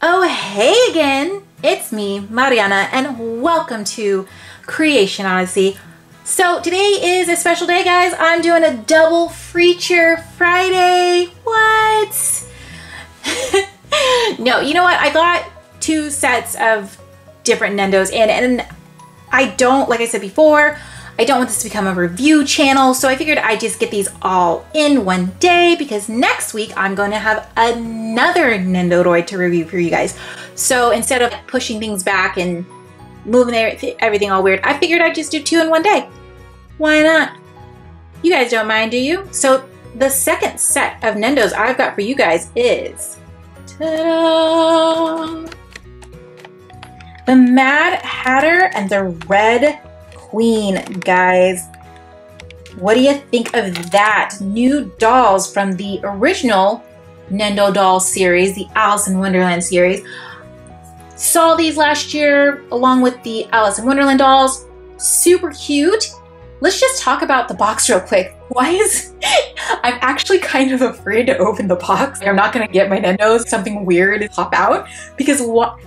Oh, hey again, it's me, Mariana, and welcome to Creation Odyssey. So today is a special day, guys. I'm doing a double feature Friday. What? No, you know what? I got two sets of different Nendos in, and I don't, like I said before, I don't want this to become a review channel, so I figured I'd just get these all in one day because next week I'm going to have another Nendoroid to review for you guys. So instead of pushing things back and moving everything all weird, I figured I'd just do two in one day. Why not? You guys don't mind, do you? So the second set of Nendos I've got for you guys is ta-da! The Mad Hatter and the Red Queen, guys. What do you think of that? New dolls from the original Nendo doll series, the Alice in Wonderland series. Saw these last year along with the Alice in Wonderland dolls. Super cute. Let's just talk about the box real quick. I'm actually kind of afraid to open the box. I'm not gonna get my Nendos something weird pop out because what?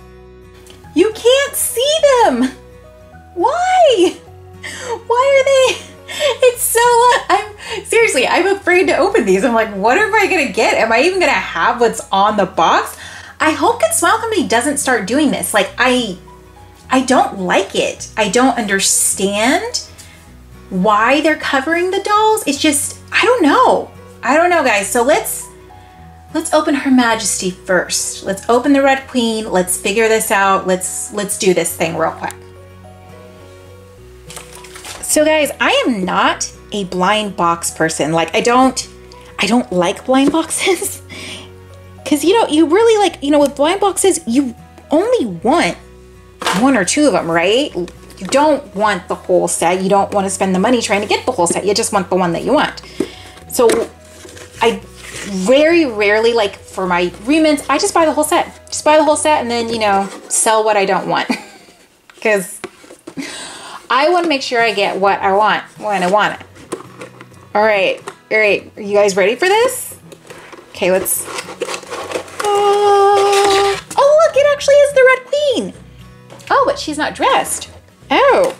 You can't see them. Why? Why are they? It's so, I'm afraid to open these. I'm like, what am I gonna get? Am I even gonna have what's on the box? I hope Good Smile Company doesn't start doing this. Like, I don't like it. I don't understand why they're covering the dolls. It's just, I don't know, guys. So let's open Her Majesty first. Let's open the Red Queen. Let's figure this out. Let's do this thing real quick. So guys, I am not a blind box person. Like, I don't like blind boxes. Cause you really like, with blind boxes, you only want one or two of them, right? You don't want the whole set. You don't want to spend the money trying to get the whole set. You just want the one that you want. So I very rarely, like for my remints, I just buy the whole set. Just buy the whole set and then, sell what I don't want. Cause I want to make sure I get what I want when I want it. All right. Are you guys ready for this? Okay, let's. Oh, look, it actually is the Red Queen. Oh, but she's not dressed. Oh.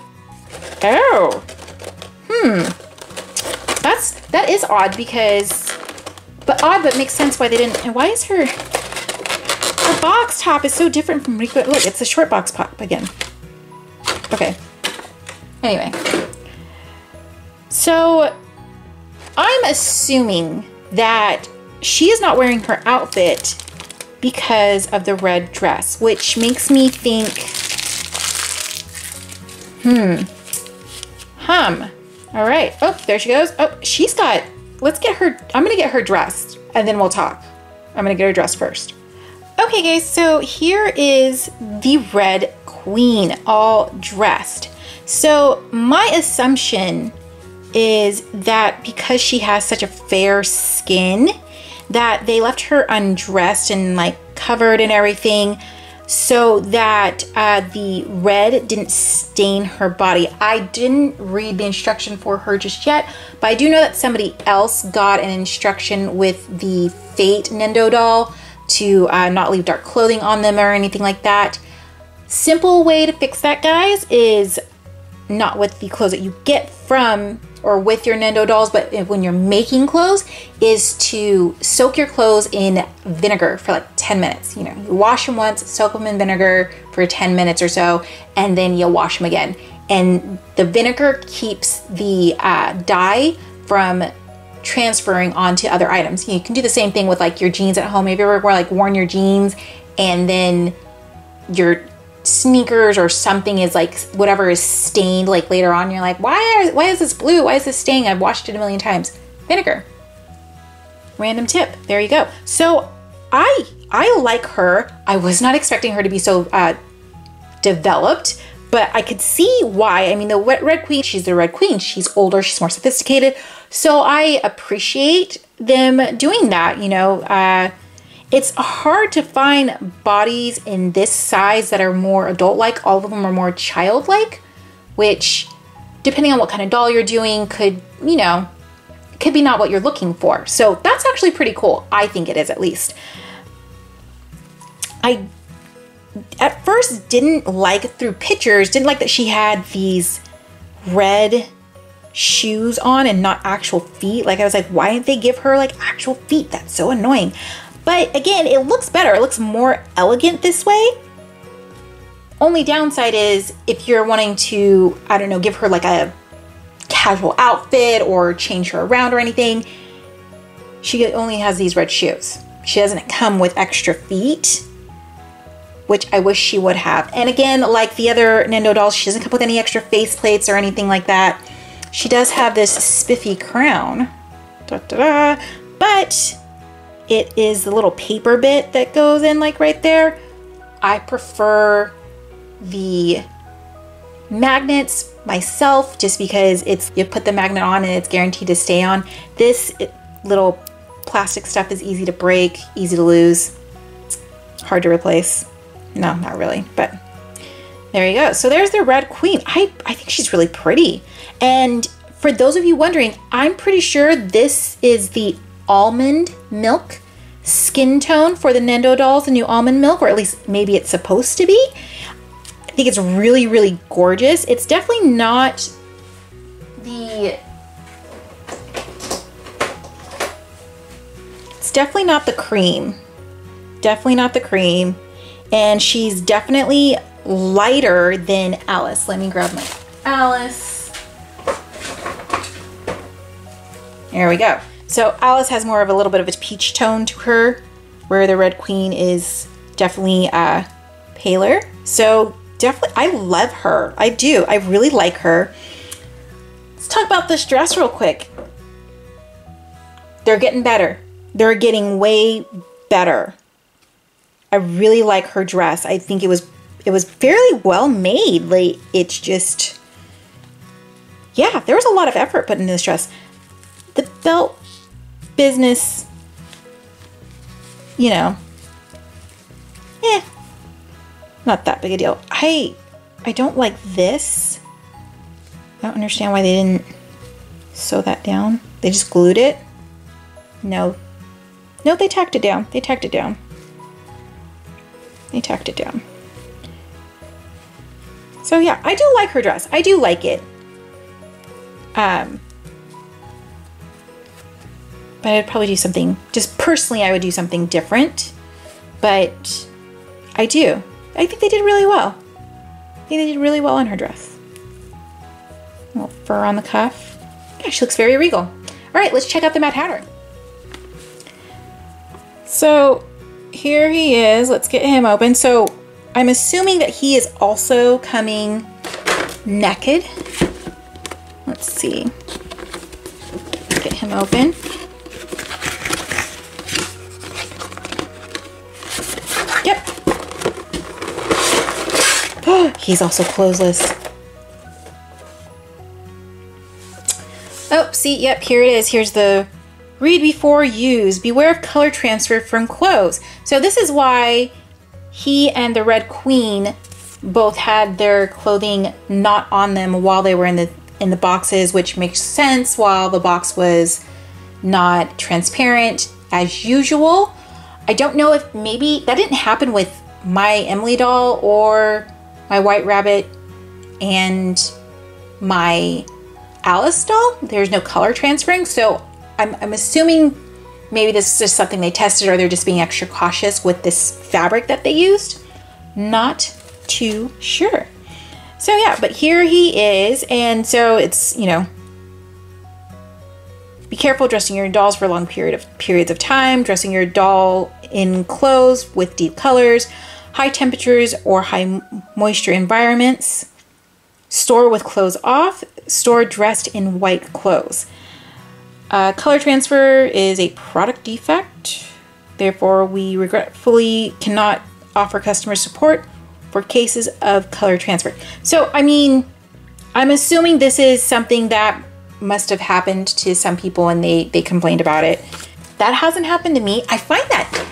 That is odd because, but makes sense why they didn't. And why is her box top is so different from Rico? Look, it's a short box pop again. Okay. Anyway, so I'm assuming that she is not wearing her outfit because of the red dress, which makes me think, all right. Oh, there she goes. Oh, she's got, let's get her, I'm going to get her dressed and then we'll talk. I'm going to get her dressed first. Okay, guys, so here is the Red Queen all dressed. So my assumption is that because she has such a fair skin, that they left her undressed and like covered and everything so that the red didn't stain her body. I didn't read the instruction for her just yet, but I do know that somebody else got an instruction with the Fate Nendo doll to not leave dark clothing on them or anything like that. Simple way to fix that, guys, is not with the clothes that you get from or with your Nendo dolls, but when you're making clothes, is to soak your clothes in vinegar for like 10 minutes. You wash them once, soak them in vinegar for 10 minutes or so, and then you'll wash them again. And the vinegar keeps the dye from transferring onto other items. You can do the same thing with like your jeans at home. Have you ever worn your jeans and then your sneakers or something is like whatever is stained like later on, you're like, why is this blue? Why is this staying? I've washed it a million times. Vinegar. Random tip. There you go. So I like her. I was not expecting her to be so developed, but I could see why. I mean, the Red Queen, she's the Red Queen. She's older, she's more sophisticated. So I appreciate them doing that, It's hard to find bodies in this size that are more adult-like. All of them are more child-like, which, depending on what kind of doll you're doing, could be not what you're looking for. So that's actually pretty cool. I think it is, at least. I at first didn't like through pictures, didn't like that she had these red shoes on and not actual feet. Like I was like, why didn't they give her like actual feet? That's so annoying. But again, it looks better. It looks more elegant this way. Only downside is if you're wanting to, I don't know, give her like a casual outfit or change her around or anything, she only has these red shoes. She doesn't come with extra feet, which I wish she would have. And again, like the other Nendo dolls, she doesn't come with any extra face plates or anything like that. She does have this spiffy crown, but it is the little paper bit that goes in like right there. I prefer the magnets myself just because you put the magnet on and it's guaranteed to stay on. This little plastic stuff is easy to break, easy to lose, hard to replace. No, not really, but there you go. So there's the Red Queen. I think she's really pretty. And for those of you wondering, I'm pretty sure this is the almond milk skin tone for the Nendo dolls, the new almond milk, or at least maybe it's supposed to be. I think it's really, really gorgeous. It's definitely not the... It's definitely not the cream. Definitely not the cream. And she's definitely lighter than Alice. Let me grab my Alice. There we go. So Alice has more of a little bit of a peach tone to her, where the Red Queen is definitely paler. So definitely, I love her. I do. I really like her. Let's talk about this dress real quick. They're getting better. They're getting way better. I really like her dress. I think it was fairly well made. Like, it's just, yeah, there was a lot of effort put into this dress. The belt business, you know, not that big a deal. I don't like this. I don't understand why they didn't sew that down. They just glued it. No, they tacked it down. They tacked it down. They tacked it down. So yeah, I do like her dress. I do like it. But I'd probably do something, just personally, I would do something different. But I do. I think they did really well. I think they did really well on her dress. A little fur on the cuff. Yeah, she looks very regal. All right, let's check out the Mad Hatter. So here he is. Let's get him open. So I'm assuming that he is also coming naked. Let's see. Get him open. Yep. He's also clothesless. Oh, see, yep, here it is. Here's the read before use. Beware of color transfer from clothes. So this is why he and the Red Queen both had their clothing not on them while they were in the boxes, which makes sense while the box was not transparent as usual. I don't know if maybe that didn't happen with my Emily doll or my White Rabbit and my Alice doll. There's no color transferring, so I'm assuming maybe this is just something they tested, or they're just being extra cautious with this fabric that they used. Not too sure. So yeah, but here he is, and so it's, you know, be careful dressing your dolls for long periods of time, dressing your doll in clothes with deep colors, high temperatures or high moisture environments, store with clothes off, store dressed in white clothes. Color transfer is a product defect. Therefore, we regretfully cannot offer customer support for cases of color transfer. So, I mean, I'm assuming this is something that must have happened to some people and they complained about it. That hasn't happened to me. I find that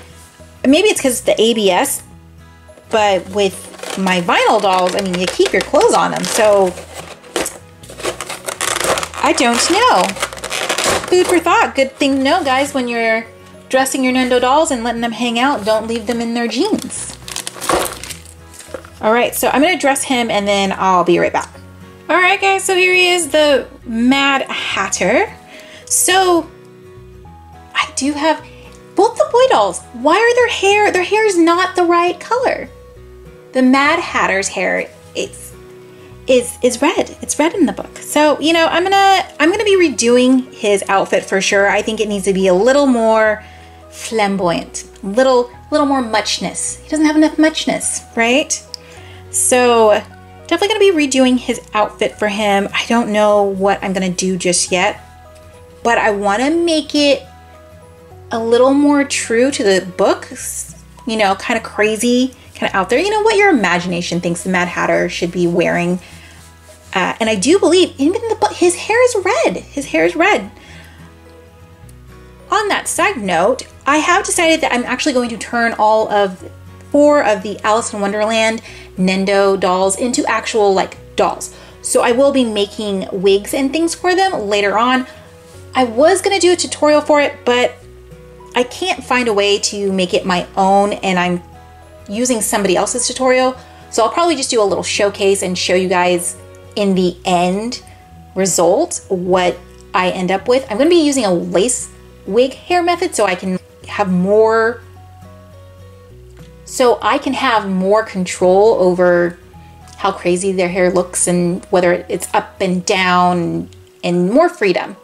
maybe it's because it's the ABS, but with my vinyl dolls, I mean, you keep your clothes on them. So, I don't know. Food for thought. Good thing to know, guys, when you're dressing your Nendo dolls and letting them hang out, don't leave them in their jeans. All right, so I'm gonna dress him and then I'll be right back. All right, guys, so here he is, the Mad Hatter. So I do have both the boy dolls. Why are their hair is not the right color? The Mad Hatter's hair is red. It's red in the book. So, you know, I'm gonna be redoing his outfit for sure. I think it needs to be a little more flamboyant, little more muchness. He doesn't have enough muchness, right? So definitely gonna be redoing his outfit for him. I don't know what I'm gonna do just yet, but I wanna make it a little more true to the book, you know, kind of crazy, kind of out there, you know, what your imagination thinks the Mad Hatter should be wearing. And I do believe, even in the book, his hair is red. His hair is red. On that side note, I have decided that I'm actually going to turn all of 4 of the Alice in Wonderland Nendo dolls into actual, like, dolls. So I will be making wigs and things for them later on. I was going to do a tutorial for it, but I can't find a way to make it my own, and I'm using somebody else's tutorial. So I'll probably just do a little showcase and show you guys in the end result what I end up with. I'm going to be using a lace wig hair method so I can have more control over how crazy their hair looks and whether it's up and down, and more freedom.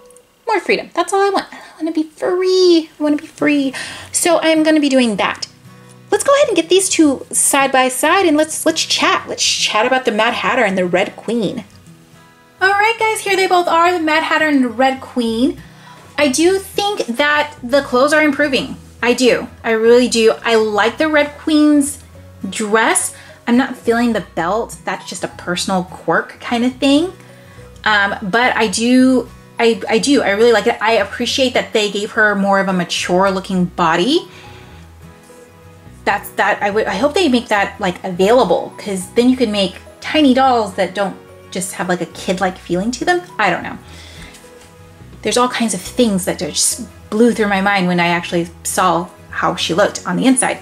More freedom. That's all I want. I want to be free. I want to be free. So I'm going to be doing that. Let's go ahead and get these two side by side and let's chat. Let's chat about the Mad Hatter and the Red Queen. All right, guys, here they both are, the Mad Hatter and the Red Queen. I do think that the clothes are improving. I do. I really do. I like the Red Queen's dress. I'm not feeling the belt. That's just a personal quirk kind of thing. But I do. I really like it. I appreciate that they gave her more of a mature looking body. I hope they make that like available, because then you can make tiny dolls that don't just have like a kid-like feeling to them. I don't know. There's all kinds of things that just blew through my mind when I actually saw how she looked on the inside.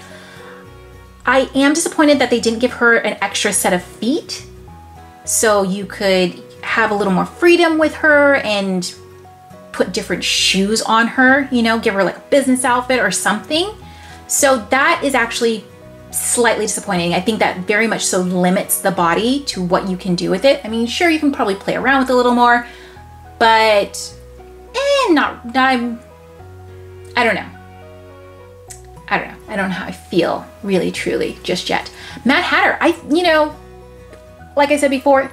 I am disappointed that they didn't give her an extra set of feet, so you could have a little more freedom with her and put different shoes on her, you know, give her like a business outfit or something. So that is actually slightly disappointing. I think that very much so limits the body to what you can do with it. I mean, sure, you can probably play around with it a little more, but I don't know. I don't know how I feel really, truly just yet. Mad Hatter, you know, like I said before,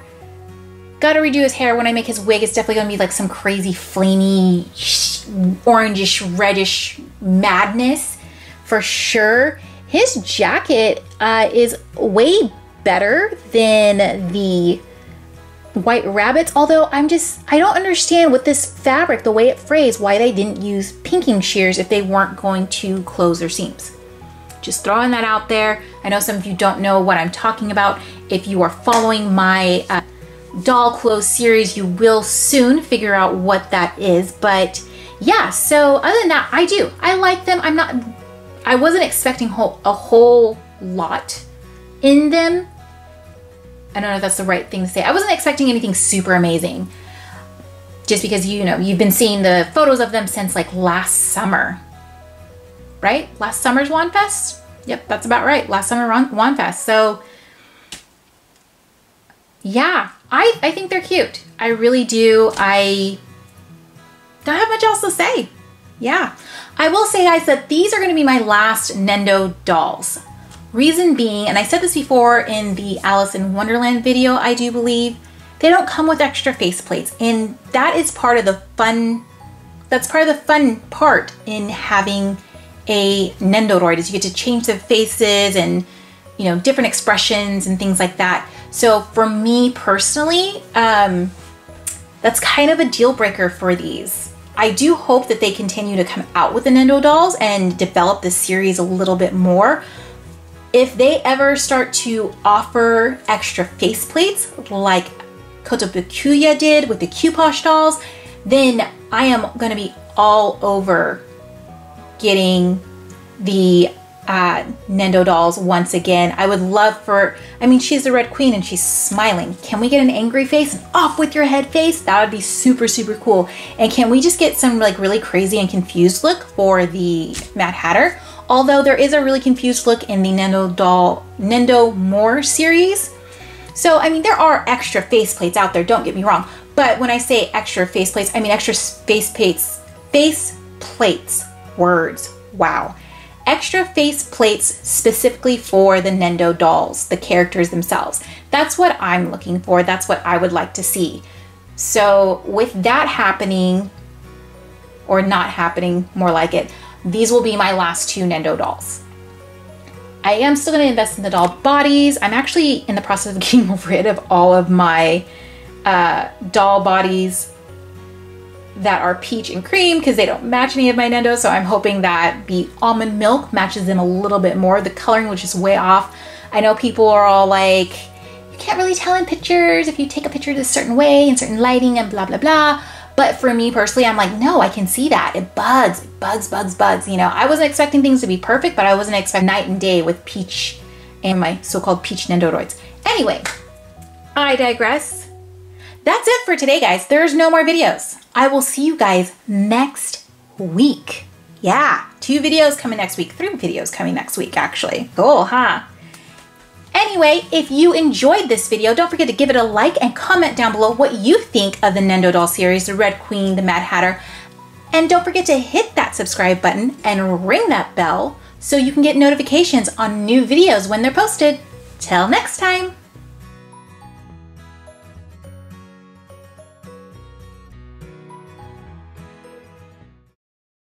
gotta redo his hair. When I make his wig, it's definitely gonna be like some crazy flamey, orangish, reddish madness for sure. His jacket is way better than the White Rabbit's, although I don't understand with this fabric, the way it frays, why they didn't use pinking shears if they weren't going to close their seams. Just throwing that out there. I know some of you don't know what I'm talking about. If you are following my doll clothes series, you will soon figure out what that is. But yeah, so other than that, I like them. I wasn't expecting a whole lot in them. I don't know if that's the right thing to say. I wasn't expecting anything super amazing, just because, you know, you've been seeing the photos of them since like last summer, right? Last summer's Wand Fest? Yep, that's about right. Last summer Wand Fest. So yeah, I think they're cute. I really do. I don't have much else to say. Yeah. I will say, guys, that these are going to be my last Nendo dolls. Reason being, and I said this before in the Alice in Wonderland video, I do believe, they don't come with extra faceplates. And that is part of the fun, that's part of the fun part in having a Nendoroid, is you get to change the faces and, you know, different expressions and things like that. So for me personally, that's kind of a deal breaker for these. I do hope that they continue to come out with the Nendo dolls and develop this series a little bit more. If they ever start to offer extra faceplates like Kotobukiya did with the Q-Posh dolls, then I am going to be all over getting the Nendo dolls once again. I would love for, I mean, she's the Red Queen and she's smiling. Can we get an angry face, an off with your head face? That would be super, super cool. And can we just get some like really crazy and confused look for the Mad Hatter? Although there is a really confused look in the Nendo More series. So, I mean, there are extra faceplates out there, don't get me wrong. But when I say extra faceplates, I mean extra faceplates, words, wow. Extra faceplates specifically for the Nendo dolls, the characters themselves. That's what I'm looking for. That's what I would like to see. So with that happening, or not happening, more like it, these will be my last 2 Nendo dolls. I am still going to invest in the doll bodies. I'm actually in the process of getting rid of all of my doll bodies that are peach and cream because they don't match any of my Nendos. So I'm hoping that the almond milk matches them a little bit more. The coloring was just way off. I know people are all like, you can't really tell in pictures if you take a picture this certain way and certain lighting and blah, blah, blah. But for me personally, I'm like, no, I can see that. It bugs, you know. I wasn't expecting things to be perfect, but I wasn't expecting night and day with Peach and my so-called Peach Nendoroids. Anyway, I digress. That's it for today, guys. There's no more videos. I will see you guys next week. Yeah, 2 videos coming next week. 3 videos coming next week, actually. Cool, huh? Anyway, if you enjoyed this video, don't forget to give it a like and comment down below what you think of the Nendo doll series, the Red Queen, the Mad Hatter. And don't forget to hit that subscribe button and ring that bell so you can get notifications on new videos when they're posted. Till next time.